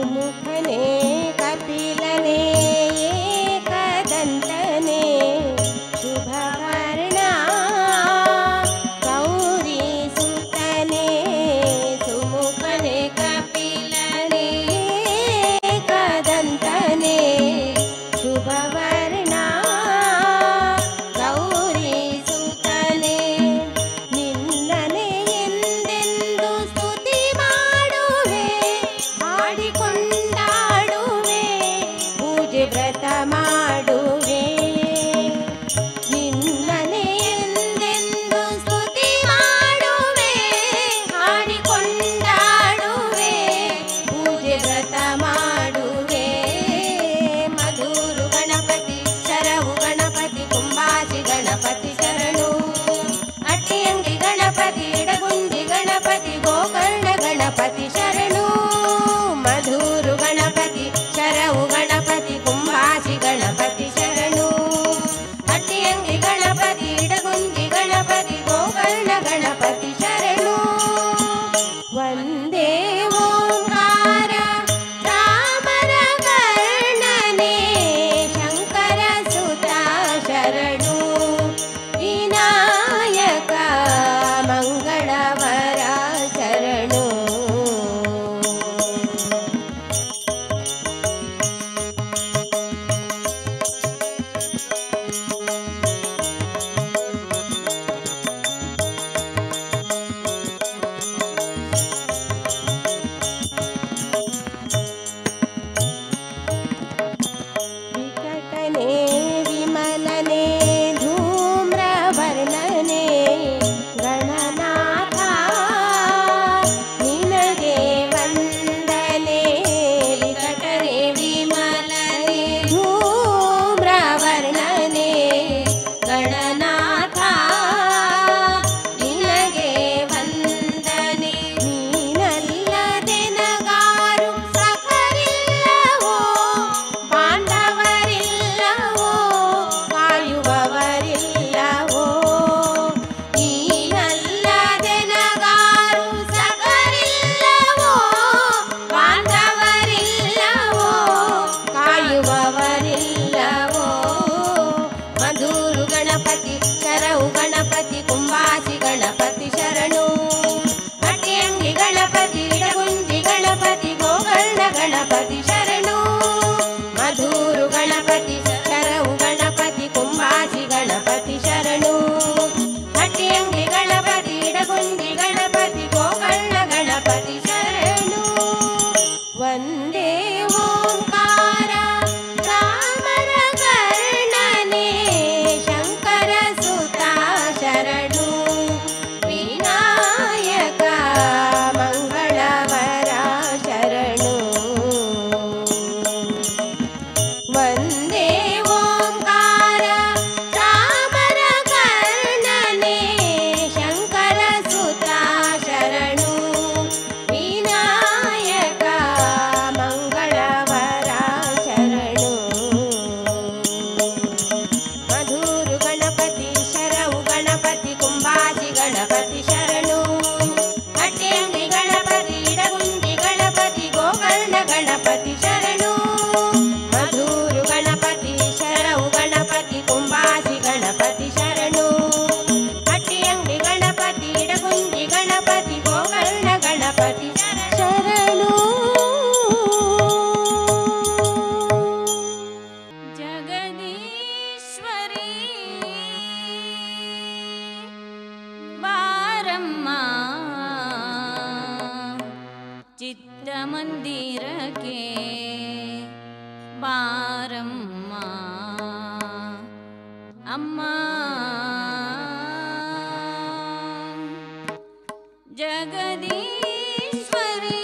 सुमुखने कपिलने एकदन्तने शुभवर्णा गौरी सुतने सुमुखने कपिलने एकदन्तने शुभवर्णा गौरी सुतने निन्नने ಎಂದೆಂದು ಸ್ತುತಿ ಮಾಡುವೆ ಹಾಡಿಕೊಂಡಾಡುವೆ ಪೂಜೆ ವ್ರತ ಮಾಡುವೆ ನಿನ್ನನೆ ಎಂದೆಂದು ಸ್ತುತಿ ಮಾಡುವೆ ಹಾಡಿಕೊಂಡಾಡುವೆ ಪೂಜೆ ವ್ರತ ಮಾಡುವೆ ಮಧುರು ಗಣಪತಿ ಶರವು ಗಣಪತಿ ಕುಂಬಾಸಿ ಗಣಪತಿ ಶರಣು ಅಟ್ಟಿಯಂಗಿ ಗಣಪತಿ ಇಡಗುಂಜಿ ಗಣಪತಿ ಗೋಕರ್ಣ ಗಣಪತಿ ಶರಣು ಮಧುರು ಗಣಪತಿ ಶರವು ಗಣಪತಿ ಕುಂಬಾಸಿ ಗಣಪತಿ ಶರಣು ಅಟ್ಟಿಯಂಗಿ ಗಣಪತಿ ಇಡಗುಂಜಿ ಗಣಪತಿ ಗೋಕರ್ಣ ಗಣಪತಿ ಶರಣು ವಂದೇ ಓಂಕಾರ ರಾಮರ ಕರ್ಣನೆ ಶಂಕರ ಸುತ ಶರಣು ವಿನಾಯಕ ಮಂಗಳವರ ಶರಣು ವಿಕಟನೆ ವಿಮಲನೆ ಧೂಮ್ರವರ್ಣನೆ ಗಣನಾಥ ನಿನಗೆ ವಂದನೆ ವಿಕಟನೆ ವಿಮಲನೆ ಧೂಮ್ರವರ್ಣನೆ ಗಣನಾಥ ನಿನಗೆ ವಂದನೆ ನೀನಲ್ಲದೆ ನಗಾರು ಸಖರಿಲ್ಲವೋ ಬಾಂಧವರಿಲ್ಲವೋ ಕಾಯುವವರಿಲ್ಲವೋ ನೀನಲ್ಲದೆ ನಗಾರು ಸಖರಿಲ್ಲವೋ ಬಾಂಧವರಿಲ್ಲವೋ ಕಾಯುವವರಿಲ್ಲವೋ ಮಧುರು ಗಣಪತಿ ಶರವು ಗಣಪತಿ ಕುಂಬಾಸಿ ಗಣಪತಿ ಶರಣು ಅಟ್ಟಿಯಂಗಿ ಗಣಪತಿ ಇಡಗುಂಜಿ ಗಣಪತಿ ಗೋಕರ್ಣ ಗಣಪತಿ ಶರಣು ಮಧುರು ಗಣಪತಿ ಶರವು ಗಣಪತಿ ಕುಂಬಾಸಿ ಗಣಪತಿ ಶರಣು ಅಟ್ಟಿಯಂಗಿ ಗಣಪತಿ ಇಡಗುಂಜಿ ಗಣಪತಿ ಗೋಕರ್ಣ ಗಣಪತಿ ಶರಣು ವಂದೇ ಓಂಕಾರ ರಾಮರ ಕರ್ಣನೆ ಶಂಕರ ಸುತ ಶರಣು ವಿನಾಯಕ ಮಂಗಳವರ ಶರಣು ವಂದೇ ಓಂಕಾರ ರಾಮರ ಕರ್ಣನೆ ಶಂಕರ ಸುತ ಶರಣು ವಿನಾಯಕ ಮಂಗಳವರ ಶರಣು ಮಧುರು ಗಣಪತಿ ಶರವು ಗಣಪತಿ ಕುಂಬಾಸಿ ಗಣಪತಿ ಶರಣು ಅಟ್ಟಿಯಂಗಿ ಗಣಪತಿ ಇಡಗುಂಜಿ ಗಣಪತಿ ಗೋಕರ್ಣ ಗಣಪತಿ ಶರಣು ಮಧುರು ಗಣಪತಿ ಶರವು ಗಣಪತಿ ಕುಂಬಾಸಿ ಗಣಪತಿ ಶರಣು ಅಟ್ಟಿಯಂಗಿ ಗಣಪತಿ ಇಡಗುಂಜಿ ಗಣಪತಿ ಗೋಕರ್ಣ ಗಣಪತಿ ಶರಣು ಜಗದೀಶ್ವರಿ ಬಾರಮ್ಮ ಚಿತ್ರಮಂದಿರಕ್ಕೆ ಬಾರಮ್ಮ ಅಮ್ಮ ಜಗದೀಶ್ವರಿ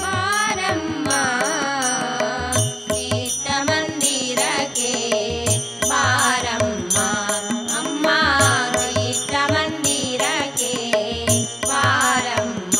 ಬಾರಮ್ಮ ಚಿತ್ರಮಂದಿರಕ್ಕೆ ಬಾರಮ್ಮ ಅಮ್ಮ ಚಿತ್ರಮಂದಿರಕ್ಕೆ ಬಾರಮ್ಮ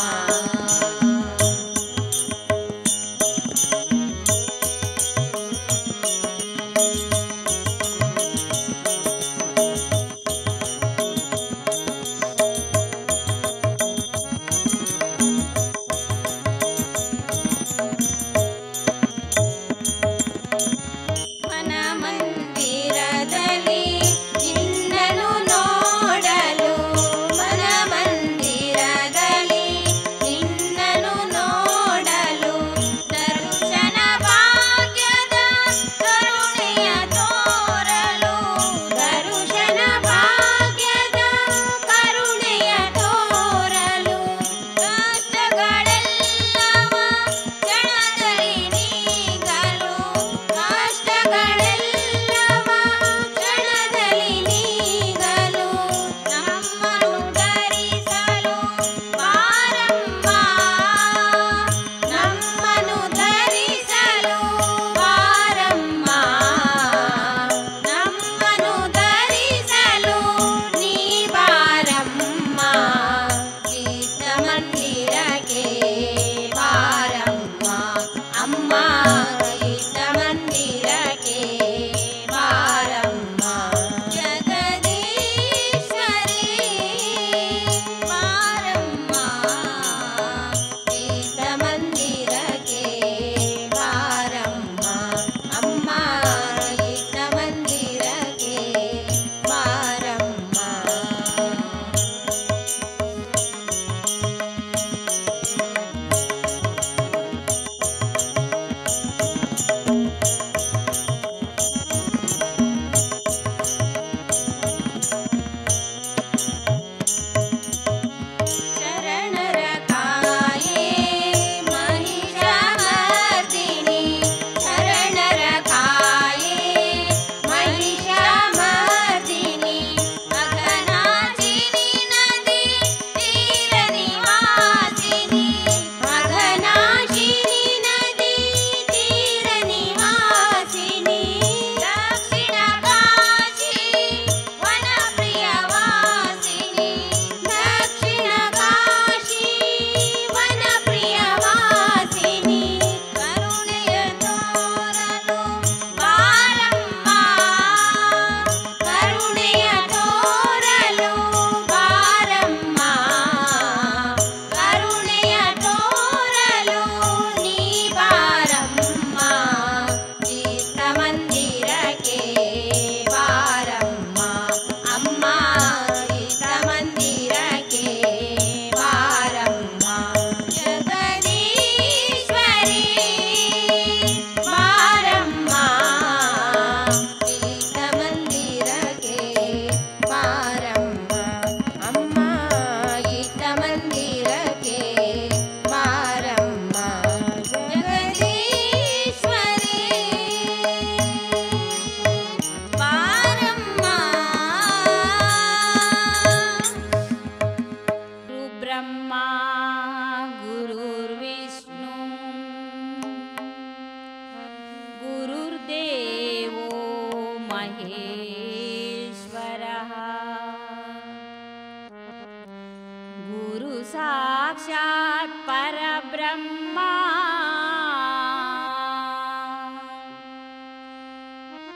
परब्रह्म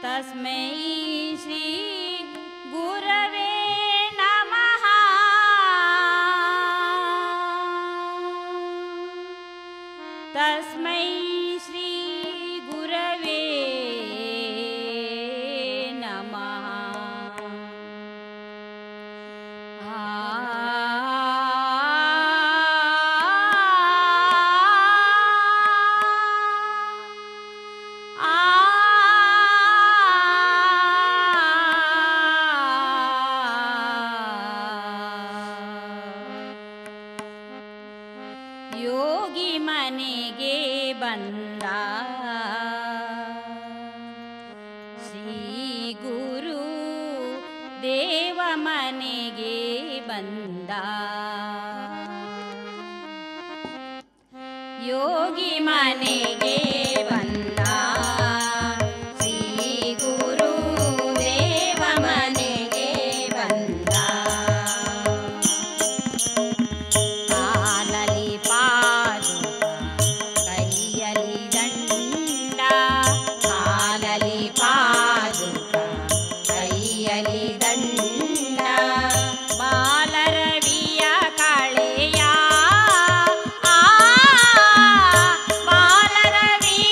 तस्मै श्री गुरवे नमः। तस्मै श्री गुरवे नमः। ಯೋಗಿ ಮನೆಗೆ ಬಂದ ಶ್ರೀ ಗುರು ದೇವ ಮನೆಗೆ ಬಂದ ಯೋಗಿ ಮನೆಗೆ ಬಂದ ಶ್ರೀ ಗುರು ದೇವ ಮನೆಗೆ ಬಂದ ಕಾಲಲಿ ಪಾದುಕ ಕೈಯಲಿ ದಂಡ ಕಾಲಲಿ ಪಾದುಕ ಕೈಯಲಿ ದಂಡ ಬಾಲರವಿಯ ಕಳೆಯ ಬಾಲರವಿಯ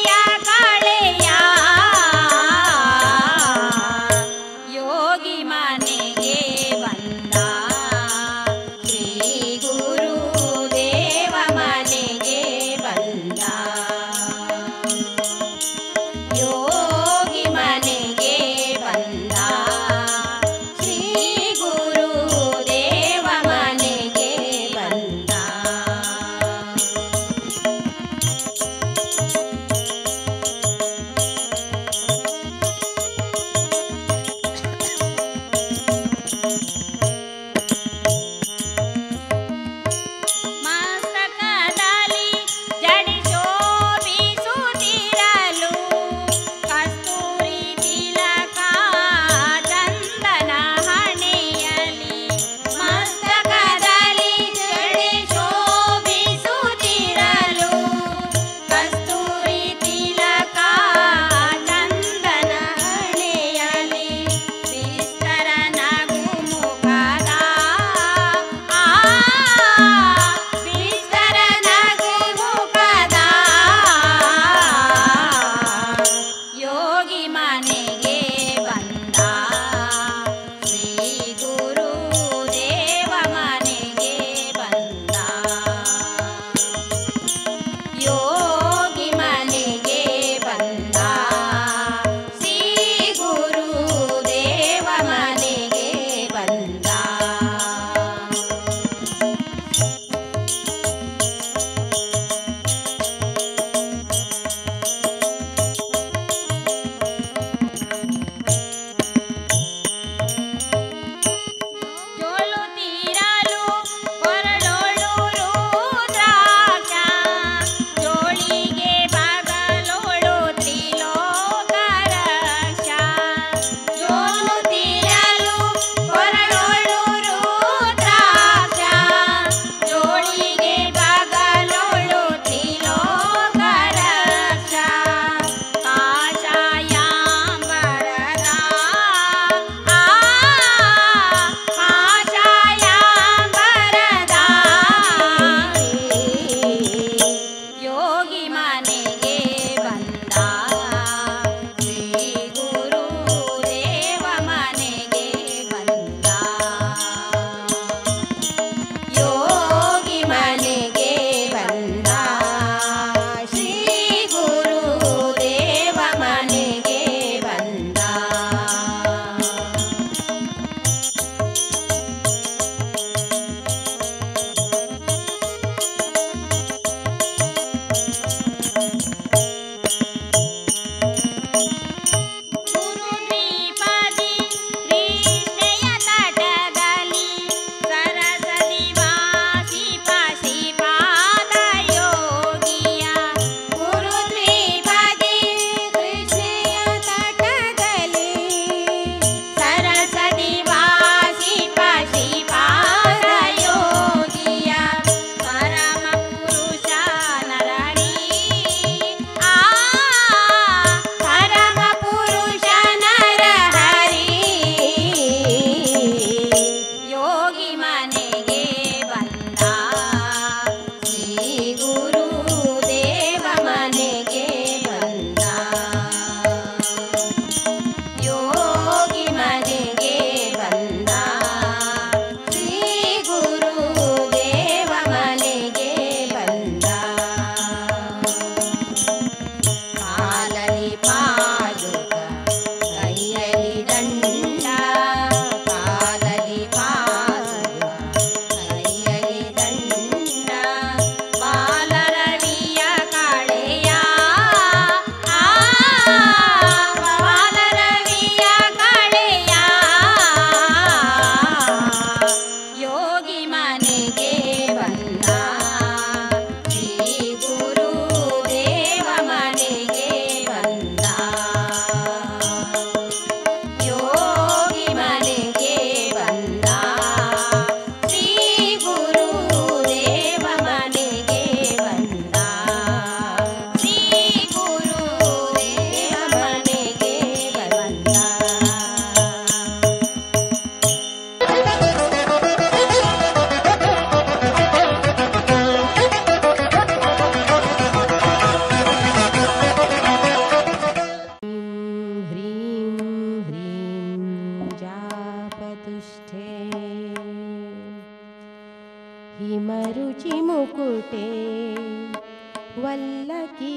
वल्लकी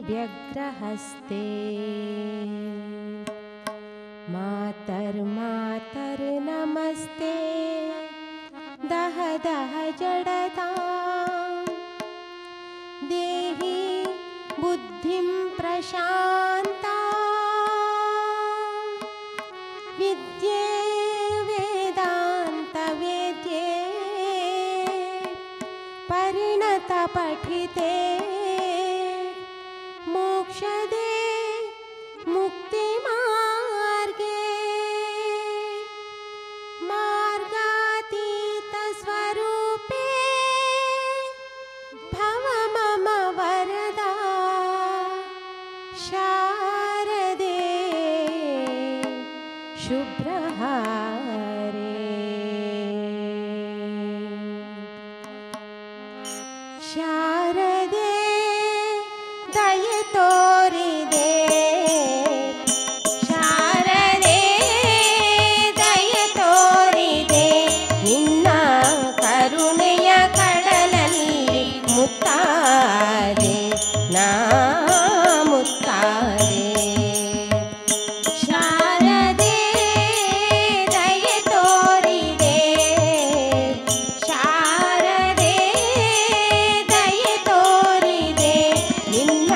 व्यग्रहस्ते मातर्मातर् नमस्ते दह दह जडतां देहि बुद्धिं प्रशान्ता विद्ये वेदान्तवेद्ये परिणतपठिते मोक्षदे मुक्तिमार्गे मार्गातीतस्वरूपे भव मम वरदा शारदे शुभ्रहारे शारदे दये तोरिदे शारदे दये तोरिदे ನಿನ್ನ ಕರುಣೆಯ ಕಡಲಲ್ಲಿ ಮುತ್ತಾರೆ ನಾ ಮುತ್ತಾರೆ ಶಾರದೆ ದಯೆ ತೋರಿದೆ ಶಾರದೆ ದಯೆ ತೋರಿದೆ ನಿನ್ನ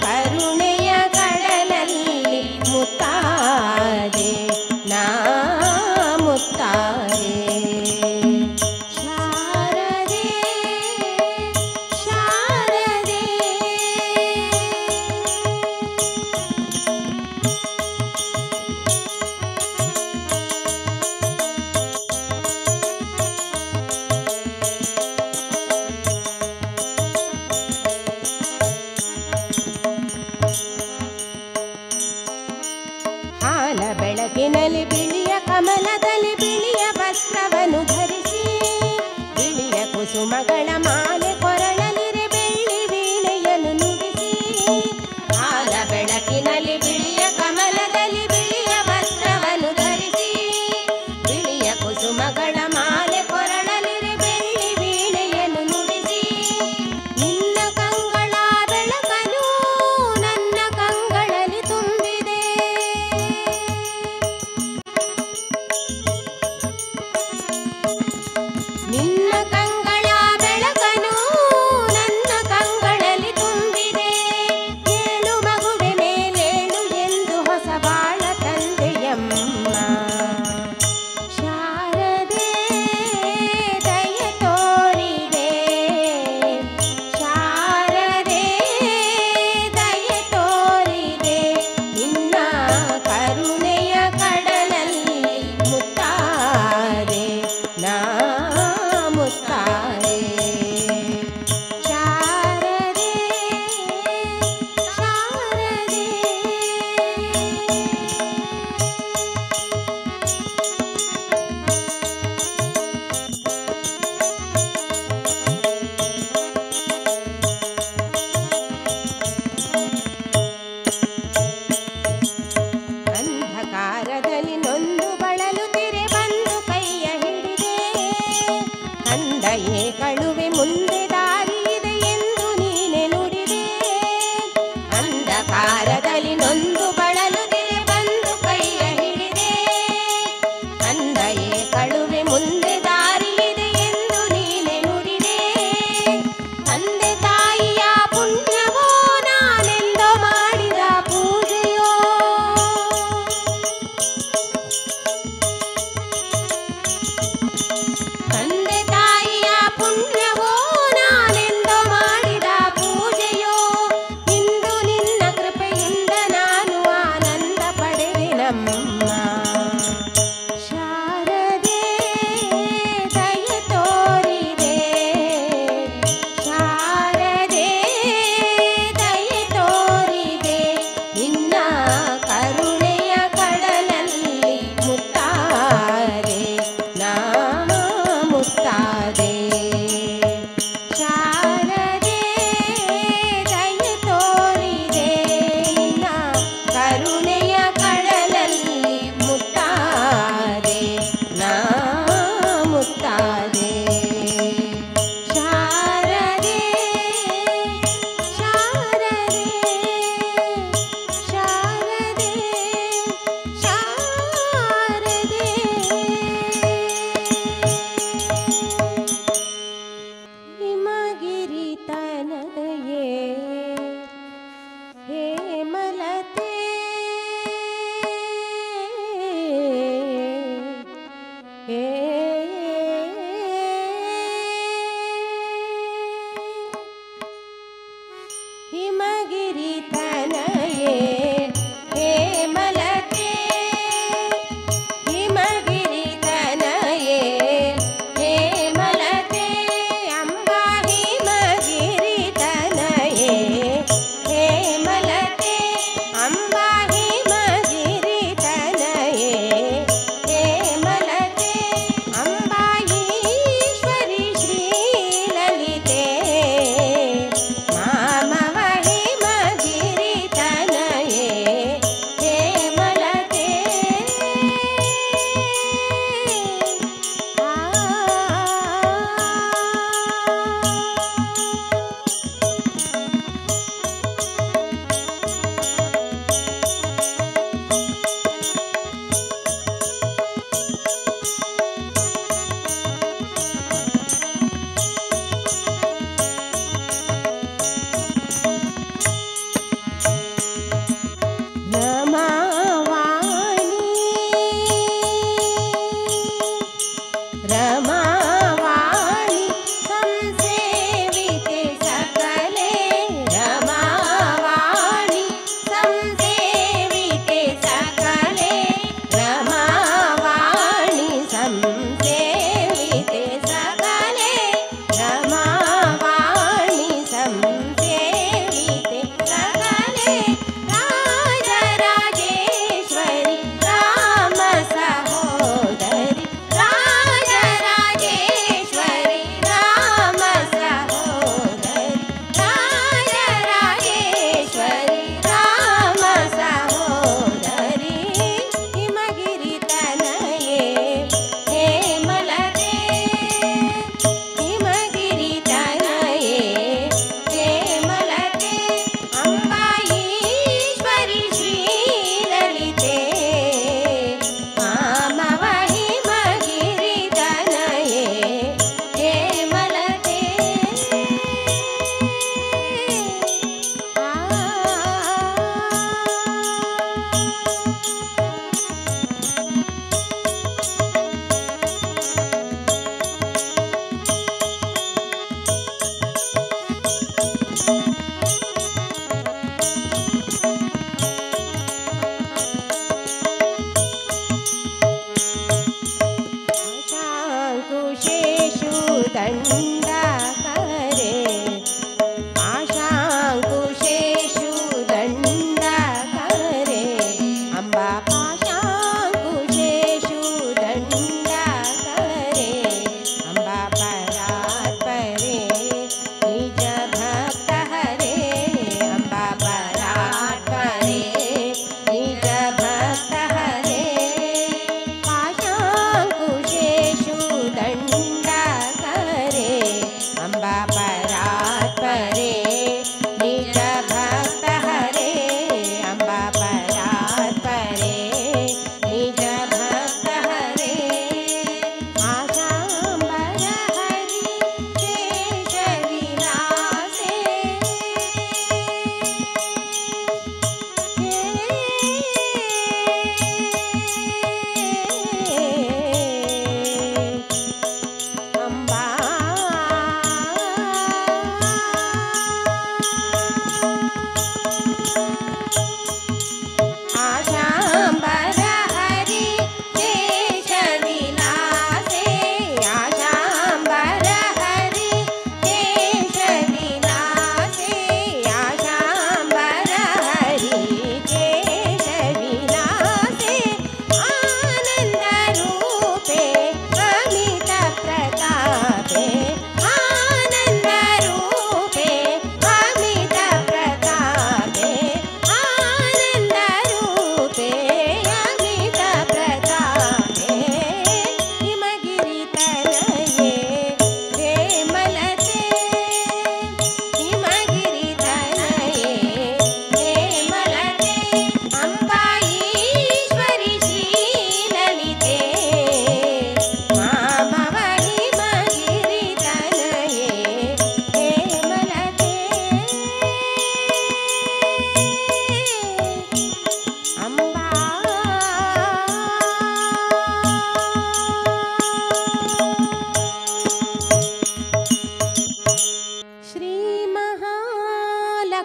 ಕರುಣೆಯ ಕಡಲಲ್ಲಿ ಮುತ್ತಾರೆ ನಾ ಮುತ್ತಾರೆ ಶಾರದೆ ಶಾರದೆ ಹಾಲ ಬೆಳಕಿನಲ್ಲಿ ಬಿಳಿಯ ಕಮಲದಲ್ಲಿ ಬಿಳಿಯ ವಸ್ತ್ರವನ್ನು ಧರಿಸಿ ಬಿಳಿಯ ಕುಸುಮಗಳ ಮಾಲೆ ಕೊರಳಲಿರೆ ಬೆಳ್ಳಿ ವೀಣೆಯನ್ನು ನುಡಿಸಿ ಹಾಲ ಬೆಳಕಿನಲ್ಲಿ ಬಿಳಿಯ ಕಮಲದಲ್ಲಿ ಬಿಳಿಯ ವಸ್ತ್ರವನ್ನು ಧರಿಸಿ ಬಿಳಿಯ ಕುಸುಮಗಳ ಮಾಲೆ ಕೊರಳಲಿರೆ ಬೆಳ್ಳಿ ವೀಣೆಯನ್ನು ನುಡಿಸಿ ನಿನ್ನ ಕಂಗಳ ಬೆಳಕನು ನನ್ನ ಕಂಗಳಲ್ಲಿ ತುಂಬಿದೆ ನಿನ್ನ ಕಂಗಳ ಬೆಳಕನು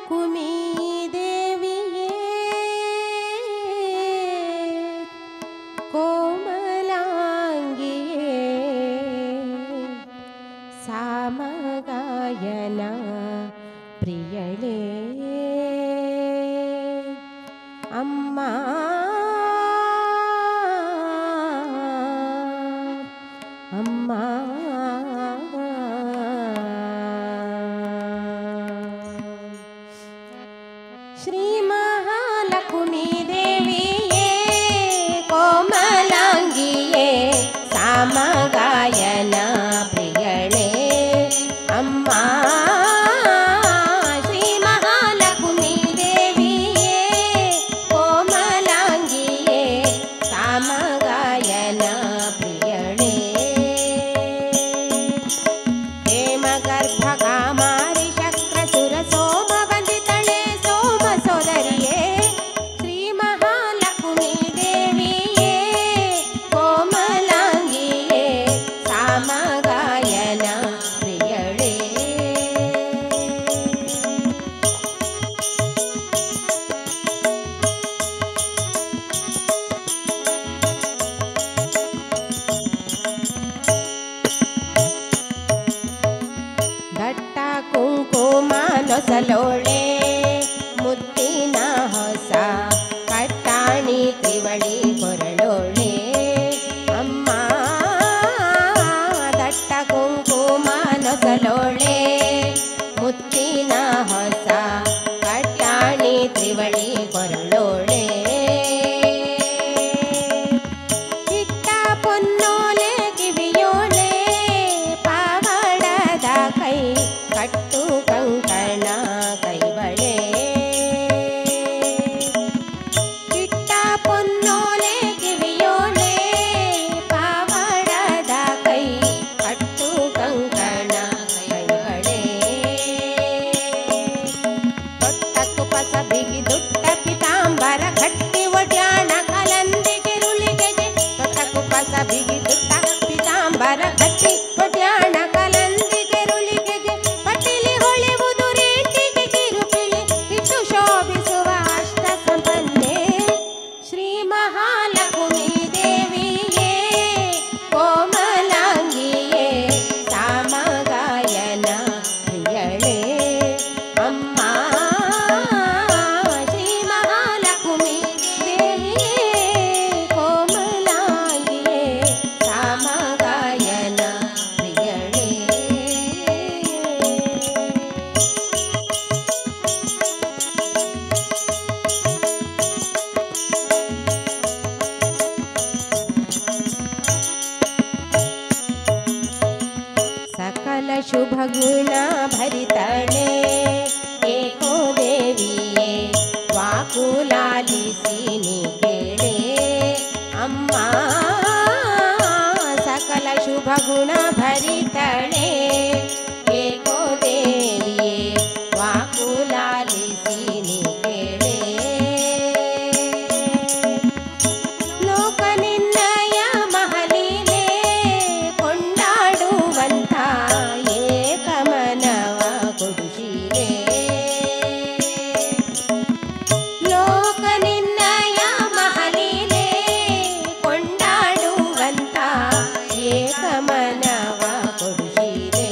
ಲಕುಮೀ ದೇವಿಯೇ ಕೋಮಲಾಂಗಿಯೇ ಸಾಮಗಾಯನ ಪ್ರಿಯಳೇ ಅಮ್ಮ ಅಮ್ಮ ಶ್ರೀ ಮಹಾಲಕ್ಷ್ಮೀ ದೇವಿಯೇ ಕೋಮಲಾಂಗಿಯೇ ಸಾಮಗಾಯನ ಪ್ರಿಯಳೇ ಅಮ್ಮ ಶ್ರೀ ಮಹಾಲಕ್ಷ್ಮೀ ದೇವಿಯೇ ಕೋಮಲಾಂಗಿಯೇ ಸಾಮಗಾಯನ ಪ್ರಿಯಳೇ ಹೇಮಗರ್ಭ ಕಾಮಾರಿ ಶಕ್ರ ಸುರ ಸೋಮ ವಂದಿತಳೆ ಸೋಮ ಸೋದರಿಯೇ ಶ್ರೀ ಮಹಾಲಕ್ಷ್ಮೀ ದೇವಿಯೇ ಕೋಮಲಾಂಗಿಯೇ ಸಾಮಗಾಯನ ಪ್ರಿಯಳೇ ದಟ್ಟ ಕುಂಕುಮ ನೊಸಲೋಳೆ ಮುತ್ತಿನ ಹೊಸ ಕಟ್ಟಾಣಿ ತ್ರಿವಳಿ ಕೊರಳೋಳೆ ಅಮ್ಮ ದಟ್ಟ ಕುಂಕುಮ ನೊಸಲೋಳೆ ಮುತ್ತಿನ ಹೊಸ ಕಟ್ಟಾಣಿ ತ್ರಿವಳಿ ಕೊರಳೋಳೆ ಇಟ್ಟ ಪೊನ್ನೋಲೆ ಕಿವಿಯೋಳೆ ಪಾವಡದ ಕೈ ಕಟ್ಟು ಕಂಕಣ ಕೈಬಳೆ ಇಟ್ಟ ಪೊನ್ನೋಲೆ ಕಿವಿಯೋಳೆ ಪಾವಡದ ಕೈ ಕಟ್ಟು ಕಂಕಣ ಕೈಬಳೆ ತೊಟ್ಟಕ್ಕು ಪಸ ಬಿಗಿ ದುಟ್ಟ ಪಿತಾಂಬರ ಗಟ್ಟಿ ಒಡ್ಯಾಣ ಕಲಂದಿಗೆ ರುಳಿಗೆಗೆ ತೊಟ್ಟಕ್ಕು ಪಸ ಬಿಗಿ ದುಟ್ಟ ಪಿತಾಂಬರ ಗಟ್ಟಿ ಒಡ್ಯಾಣ ಕಲಂದಿಗೆ ರುಳಿಗೆಗೆ ಪಟಿಲಿ ಹೊಳೆವುದು ರೇಟಿಗೆ ಕಿರುಪಿಳಿ ಇಟ್ಟು ಶೋಭಿಸುವ ಅಷ್ಟ ಸಂಪನ್ನೆ ಶ್ರೀ ಮಹಾಲಕ್ಷ್ಮೀ ದೇವಿಯೇ ಕೋಮಲಾಂಗಿಯೇ ಸಾಮಗಾಯನ ಪ್ರಿಯಳೇ ಅಮ್ಮ ಶ್ರೀ ಮಹಾಲಕ್ಷ್ಮೀ ದೇವಿಯೇ ಕೋಮಲಾಂಗಿಯೇ ಸಾಮಗಾಯನ ಪ್ರಿಯಳೇ ಸಕಲ ಶುಭ ಗುಣ ಭರಿತಳೆ ಏಕೋ ದೇವಿಯೇ ವಾಕುಲಾಲಿಸಿ ನೀ ಕೇಳೆ ಅಮ್ಮ ಸಕಲ ಶುಭ ಗುಣ ಭರಿತಳೆ ಏಕೋ ದೇವಿಯೇ ವಾಕುಲಾಲಿಸಿ ನೀ ಕೇಳೆ ಲೋಕ ನಿನ್ನಯ ಮಹಲೀಲೆ ಕೊಂಡಾಡುವಂತ ಏಕಮನವ ಕೊಡುಶೀಲೆ ಲೋಕ ನಿನ್ನಯ ಮಹಲೀಲೆ ಕೊಂಡಾಡುವಂತ ಏಕಮನವ ಕೊಡುಶೀಲೆ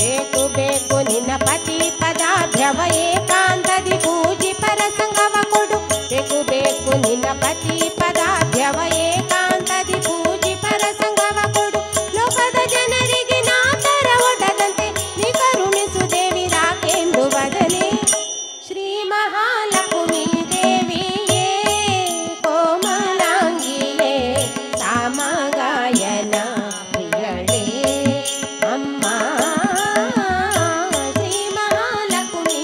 ಬೇಕು ಬೇಕು ನಿನ್ನ ಪತಿ ಪದಾಭ್ಯವ ಏಕಾಂತದಿ ಪೂಜಿ ಪರಸಂಗವ ಕೊಡು ಬೇಕು ಬೇಕು ನಿನ್ನ ಪತಿ ಪದಾಭ್ಯವ ಏಕಾಂತದಿ ಪೂಜಿ ಪರಸಂಗವ ಕೊಡು ಲೋಕದ ಜನರಿಗೆ ನಾತರ ಒಡದಂತೆ ನೀ ಕರುಣಿಸು ದೇವಿ ರಾಕೆಂದು ಬದನೆ ಶ್ರೀ ಮಹಾಲಕ್ಷ್ಮೀ ದೇವಿಯೇ ಕೋಮಲಾಂಗಿಯೇ ಸಾಮಗಾಯನ ಪ್ರಿಯಳೇ ಅಮ್ಮ ಶ್ರೀ ಮಹಾಲಕ್ಷ್ಮೀ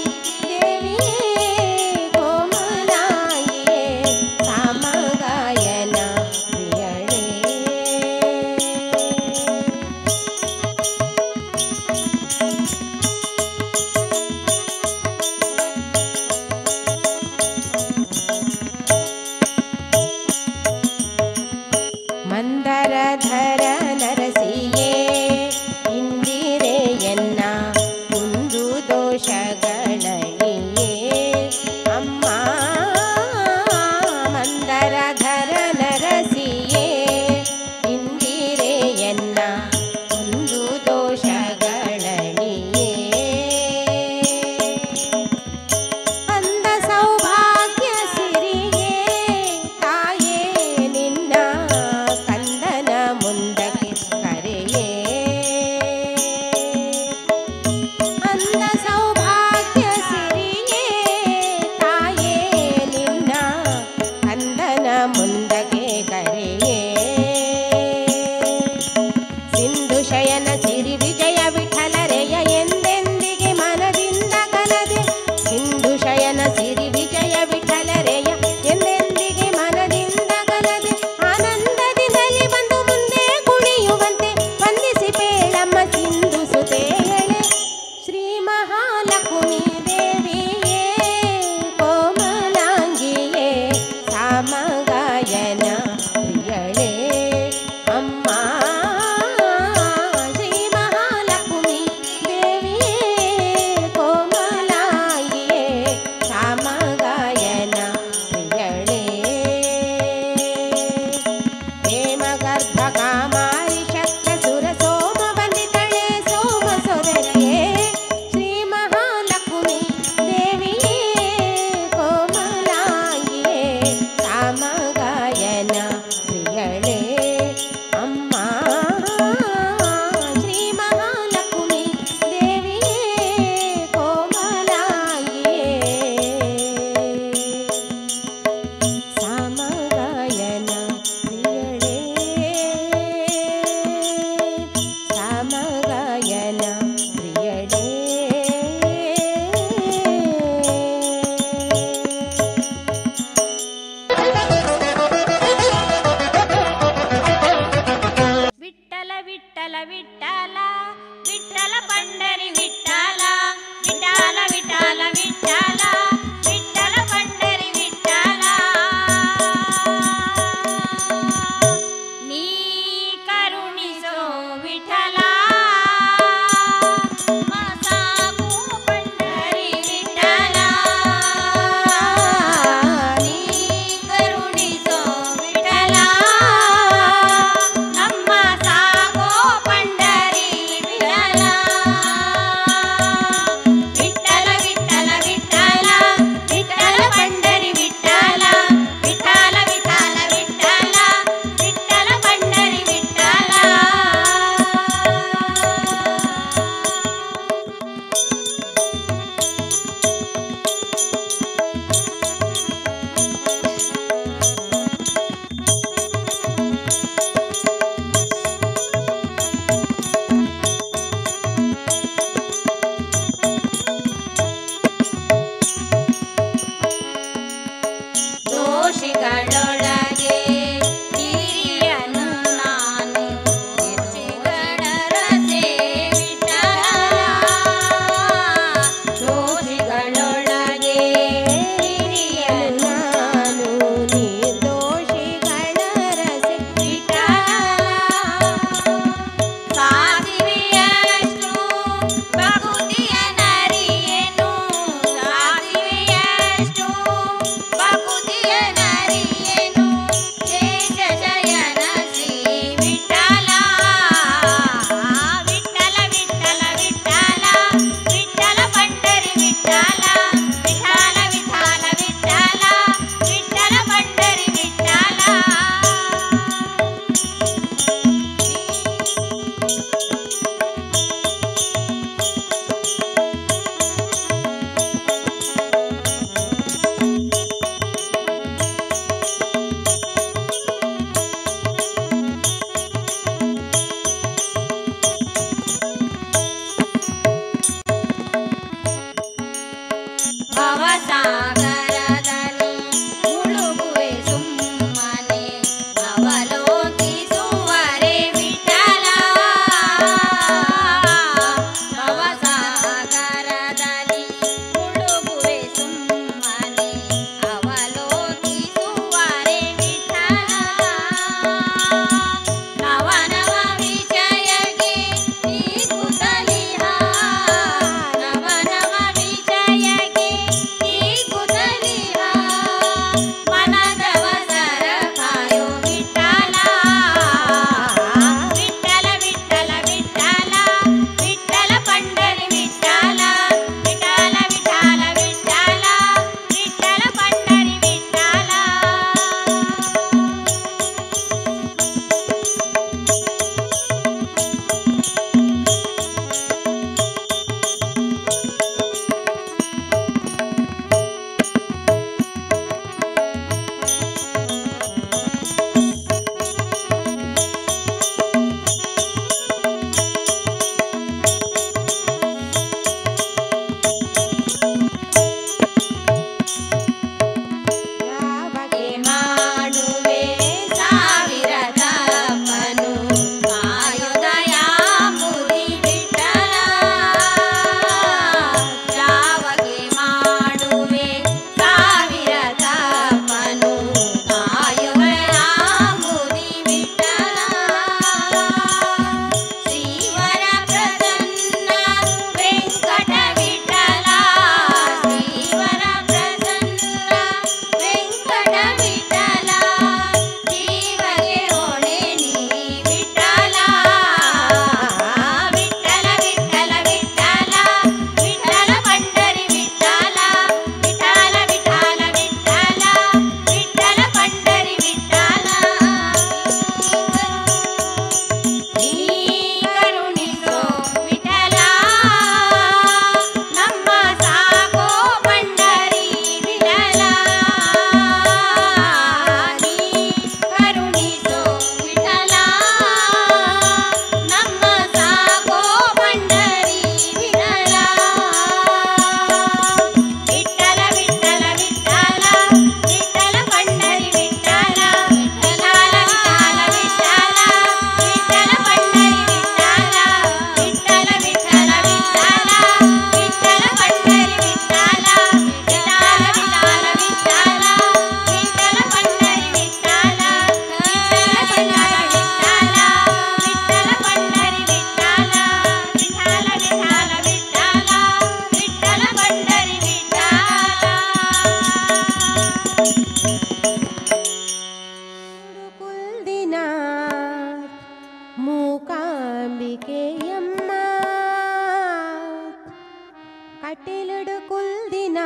ಕಟಿಲುಡು ಕುಲ್ದಿನ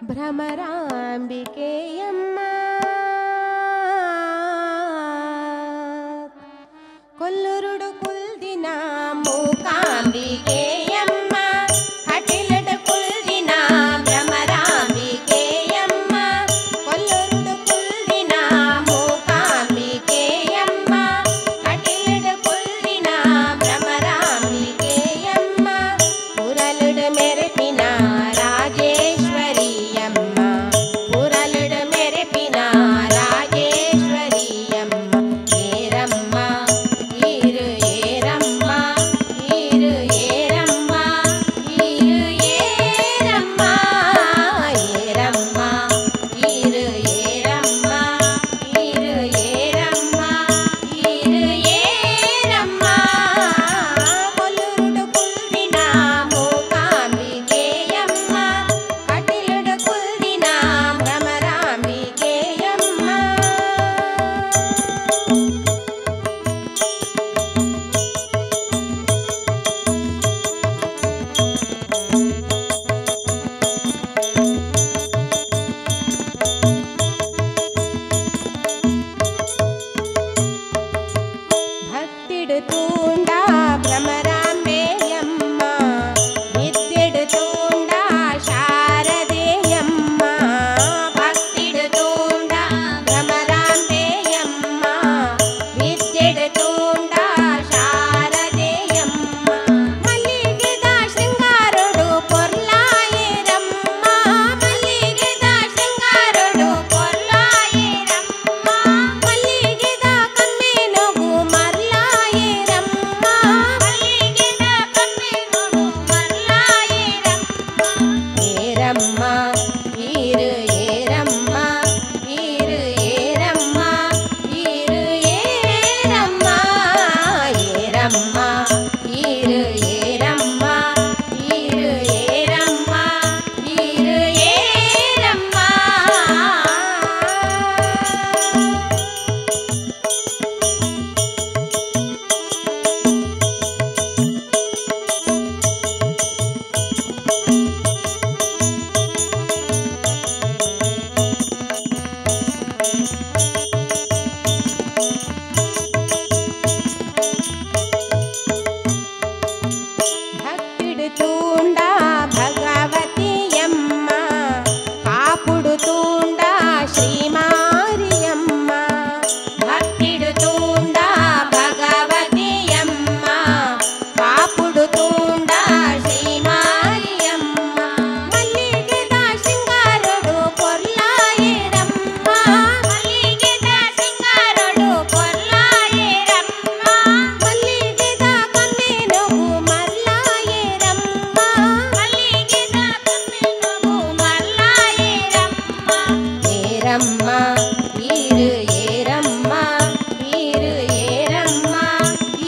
ಭ್ರಮರಾಂಬಿಕೆಯಮ್ಮ ಕೊಲ್ಲುರುಡು ಕುಲ್ದಿನ ಮೂಕಾಂಬಿಕೆಯಮ್ಮ ಕಟಿಲುಡು ಕುಲ್ದಿನ ಭ್ರಮರಾಂಬಿಕೆಯಮ್ಮ ಕೊಲ್ಲುರುಡು ಕುಲ್ದಿನ ಮೂಕಾಂಬಿಕೆಯಮ್ಮ ಕಟಿಲುಡು ಕುಲ್ದಿನ ಭ್ರಮರಾಂಬಿಕೆಯಮ್ಮ ಪುರಲುಡು ಮೆರೆಪಿನ ರಾಜೇಶ್ವರಿಯಮ್ಮ ಪುರಲುಡು ಮೆರೆಪಿನ ರಾಜೇಶ್ವರಿಯಮ್ಮ ಏರಮ್ಮ ಈರು ಏರಮ್ಮ ಈರು ಏರಮ್ಮ ಈರು ಏರಮ್ಮ ಏರಮ್ಮ ಈರು ಏರಮ್ಮ ಈರು ಏರಮ್ಮ ಈರು ಏರಮ್ಮ ಕೊಲ್ಲುರುಡು ಕುಲ್ದಿನ ಮೂಕಾಂಬಿಕೆಯಮ್ಮ ಕಟಿಲುಡು ಕುಲ್ದಿನ ಭ್ರಮರಾಂಬಿಕೆಯಮ್ಮ ಭಕ್ತಿಡು ತೂಂಡ ಭ್ರಮರಾಂಬೆಯಮ್ಮ ವಿದ್ಯೆಡು ತೂಂಡ ಶಾರದೆಯಮ್ಮ ಭಕ್ತಿಡು ತೂಂಡ ಭ್ರಮರಾಂಬೆಯಮ್ಮ ವಿದ್ಯೆಡು ತೂಂಡ ಶಾರದೆಯಮ್ಮ ಮಲ್ಲಿಗೆದ ಶೃಂಗಾರೊಡು ಪೊರ್ಲಾಯೇರಮ್ಮ ಮಲ್ಲಿಗೆದ ಶೃಂಗಾರೊಡು ಪೊರ್ಲಾಯೇರಮ್ಮ ಮಲ್ಲಿಗೆದ ಕಮ್ಮೆನೊಗು ಮರ್ಲಾಯೇರಮ್ಮ ಮಲ್ಲಿಗೆದ ಕಮ್ಮೆನೊಗು ಮರ್ಲಾಯೇರಮ್ಮ ಏರಮ್ಮ ಈರು ಏರಮ್ಮ ಈರು ಏರಮ್ಮ ಈರು ಏರಮ್ಮ ಏರಮ್ಮ ಈರು ಏರಮ್ಮ ಈರು ಏರಮ್ಮ ಈರು ಏರಮ್ಮ ಭಕ್ತಿಡು ತೂಂಡ ಭಗವತಿಯಮ್ಮ ಕಾಪುಡು ತೂಂಡ ಶ್ರೀಮಾರಿಯಮ್ಮ ಭಕ್ತಿಡು ತೂಂಡ ಭಗವತಿಯಮ್ಮ ಕಾಪುಡು ತೂಂಡ ಶ್ರೀಮಾರಿಯಮ್ಮ ಮಲ್ಲಿಗೆದ ಶೃಂಗಾರೊಡು ಪೊರ್ಲಾಯೇರಮ್ಮ ಮಲ್ಲಿಗೆದ ಶೃಂಗಾರೊಡು ಪೊರ್ಲಾಯೇರಮ್ಮ ಮಲ್ಲಿಗೆದ ಕಮ್ಮೆನೊಗು ಮರ್ಲಾಯೇರಮ್ಮ ಮಲ್ಲಿಗೆದ ಕಮ್ಮೆನೊಗು ಮರ್ಲಾಯೇರಮ್ಮ ಏರಮ್ಮ ಈರು ಏರಮ್ಮ ಈರು ಏರಮ್ಮ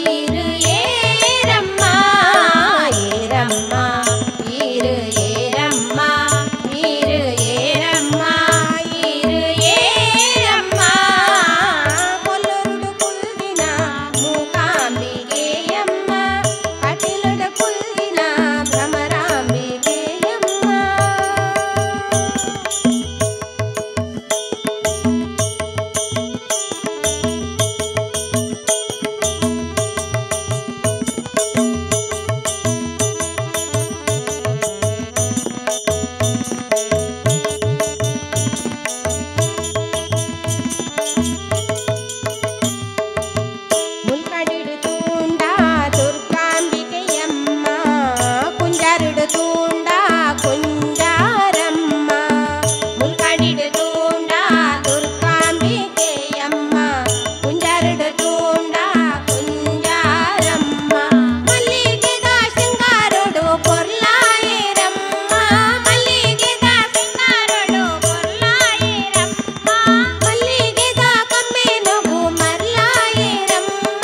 ಈರು ಏರಮ್ಮ ಏರಮ್ಮ ಈರು ಏರಮ್ಮ ಈರು ಏರಮ್ಮ ಈರು ಏರಮ್ಮ ಕೊಲ್ಲುರುಡು ಕುಲ್ದಿನ ಮೂಕಾಂಬಿಕೆಯಮ್ಮ ಕಟಿಲುಡು ಕುಲ್ದಿನ ಭ್ರಮರಾಂಬಿಕೆಯಮ್ಮ ಮುಲ್ಕಡಿಡು ತೂಂಡ ದುರ್ಗಾಂಬಿಕೆಯಮ್ಮ ಕುಂಜಾರುಡು ತೂಂಡ ಕುಂಜಾರಮ್ಮ ಮುಲ್ಕಡಿಡು ತೂಂಡ ದುರ್ಗಾಂಬಿಕೆಯಮ್ಮ ಕುಂಜಾರುಡು ತೂಂಡ ಕುಂಜಾರಮ್ಮ ಮಲ್ಲಿಗೆದ ಶೃಂಗಾರೊಡು ಪೊರ್ಲಾಯೇರಮ್ಮ ಮಲ್ಲಿಗೆದ ಶೃಂಗಾರೊಡು ಪೊರ್ಲಾಯೇರಮ್ಮ ಮಲ್ಲಿಗೆದ ಕಮ್ಮೆನೊಗು ಮರ್ಲಾಯೇರಮ್ಮ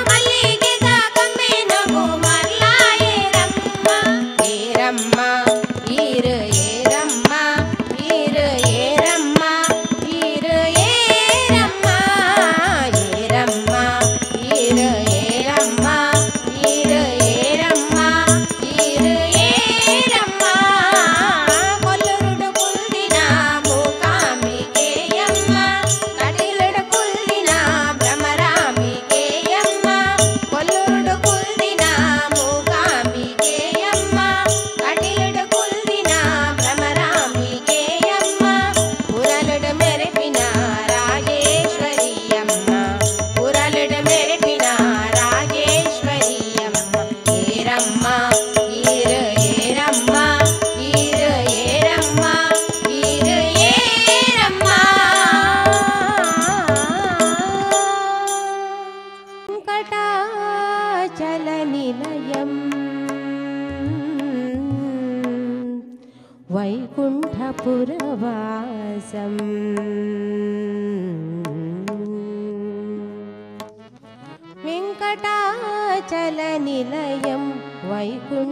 ಮಲ್ಲಿಗೆದ ಕಮ್ಮೆನೊಗು ಮರ್ಲಾಯೇರಮ್ಮ ಏರಮ್ಮ ಈರು ಏರಮ್ಮ ಈರು ಏರಮ್ಮ ಈರು ಏರಮ್ಮ ಏರಮ್ಮ ಈರು ಏರಮ್ಮ ಈರು ಏರಮ್ಮ ಈರು ಏರಮ್ಮ वैकुण्ठपुरवासम् वेङ्कटाचलनिलयं वैकुण्ठपुरवासं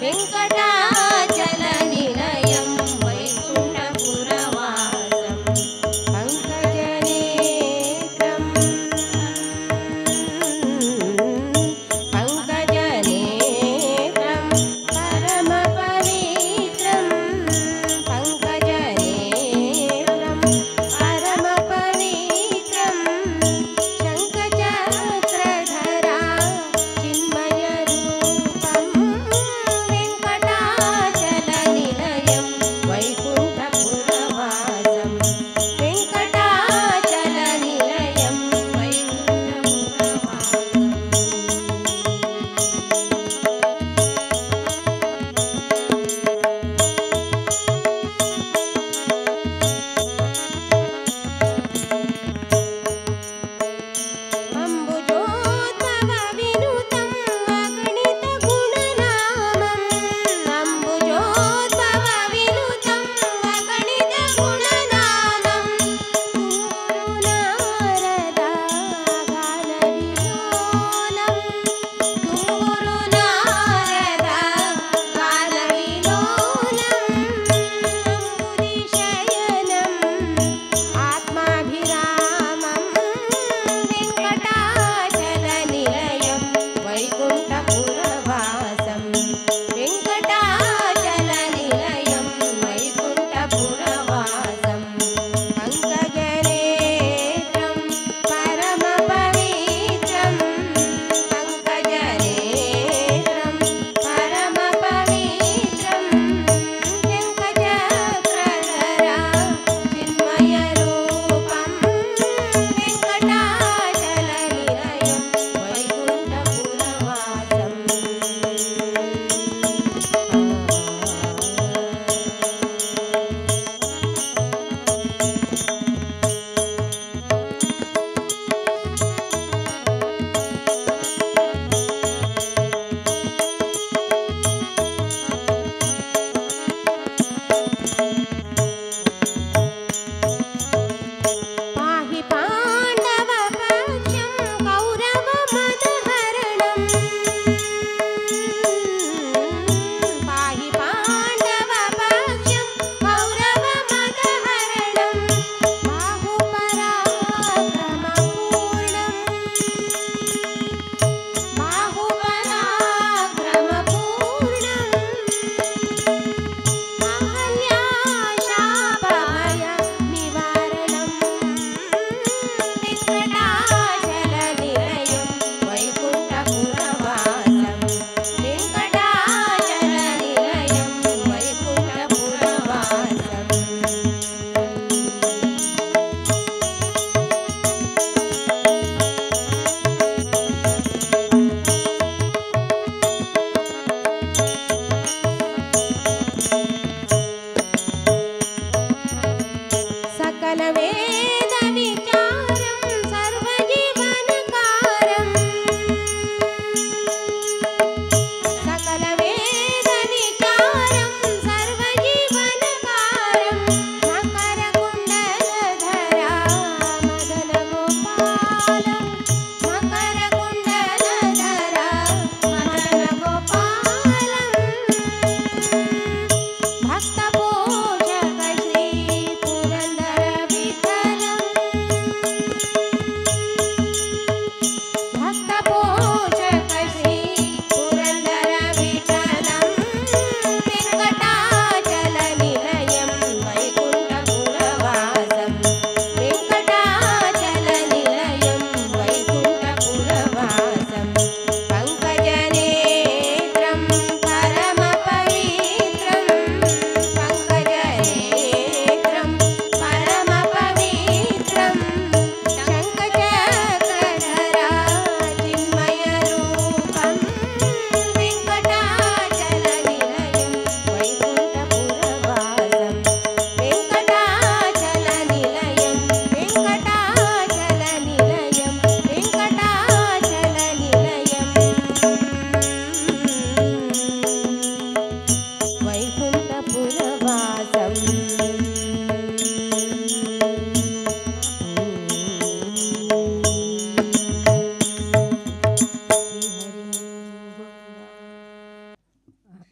वेङ्कटाचलनिलयं वैकुण्ठपुरवासं पङ्कजनेत्रं पङ्कजनेत्रं परमपवित्रं पङ्कजनेत्रं परमपवित्रं शङ्खचक्रधरा चिन्मयरूपं वेङ्कटाचलनिलयं वैकुण्ठपुरवासं वेङ्कटाचलनिलयं अम्बुजोद्भवविनुतं अगणितगुणनामम् अम्बुजोद्भवविनुतं अगणितगुणनामं तुम्बुरुनारदा गानविलोलं तुम्बुरुनारदा गानविलोलं अम्बुदिशयनम् आत्माभिरामं वेङ्कटाचलनिलयं वैकुण्ठपुरवासं वेङ्कटाचलनिलयं वैकुण्ठपुरवासं पङ्कजनेत्रं परमपवित्रं पङ्कजनेत्रं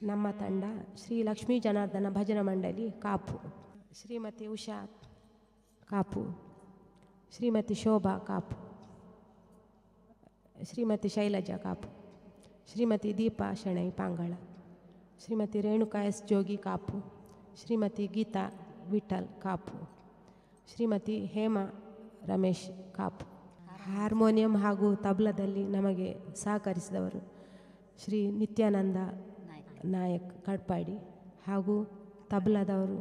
ನಮ್ಮ ತಂಡ ಶ್ರೀ ಲಕ್ಷ್ಮೀ ಜನಾರ್ದನ ಭಜನಾ ಮಂಡಳಿ ಕಾಪು, ಶ್ರೀಮತಿ ಉಷಾ ಕಾಪು, ಶ್ರೀಮತಿ ಶೋಭಾ ಕಾಪು, ಶ್ರೀಮತಿ ಶೈಲಜಾ ಕಾಪು, ಶ್ರೀಮತಿ ದೀಪಾ ಶೆಣೈ ಪಾಂಗಳ, ಶ್ರೀಮತಿ ರೇಣುಕಾ ಎಸ್ ಜೋಗಿ ಕಾಪು, ಶ್ರೀಮತಿ ಗೀತಾ ವಿಠಲ್ ಕಾಪು, ಶ್ರೀಮತಿ ಹೇಮಾ ರಮೇಶ್ ಕಾಪು. ಹಾರ್ಮೋನಿಯಂ ಹಾಗೂ ತಬಲದಲ್ಲಿ ನಮಗೆ ಸಹಕರಿಸಿದವರು ಶ್ರೀ ನಿತ್ಯಾನಂದ ನಾಯಕ್ ಕಡ್ಪಾಡಿ ಹಾಗೂ ತಬಲದವರು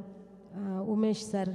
ಉಮೇಶ್ ಸರ್.